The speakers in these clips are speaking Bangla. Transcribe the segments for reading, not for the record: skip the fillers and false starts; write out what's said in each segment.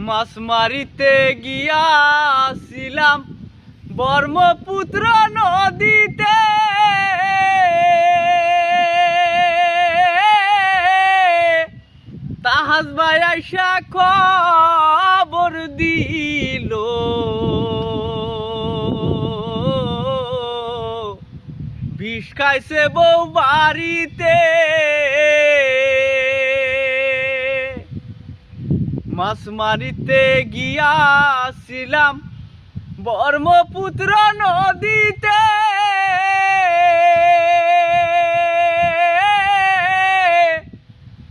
মাছ মারিতে গিয়াছিলাম ব্রহ্মপুত্র নদীতে। তাহাজ ভাই আইসা খবর দিল, বিষ খাইছে বউ বাড়িতে। মাছ মারিতে গিয়াছিলাম ব্রহ্মপুত্র নদীতে।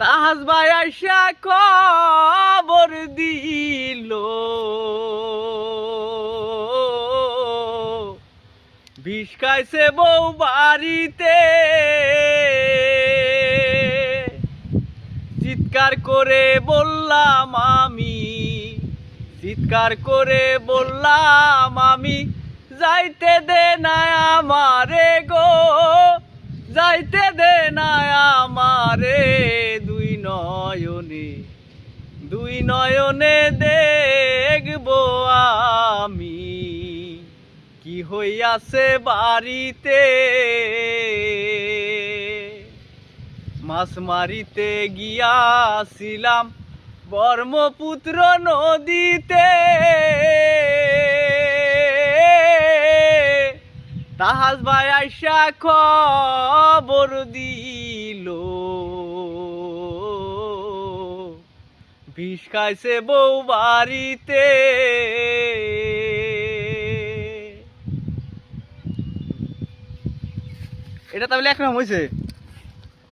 তাহাজ ভাই আইসা খবর দিল, বিষ খাইছে বউ বাড়িতে। চিৎকার করে বললাম আমি, চিৎকার করে বললাম আমি, যাইতে দে না আমারে গো, যাইতে দে না আমারে। দুই নয়নে দেখবো আমি কি হইয়াছে বাড়িতে। মাছ মারিতে গিয়াছিলাম ব্রহ্মপুত্র নদীতে। তাহাজ ভাই আইসা খবর দিল, বিষ খাইছে বউ বাড়িতে। এটা তাহলে একরকম হয়েছে।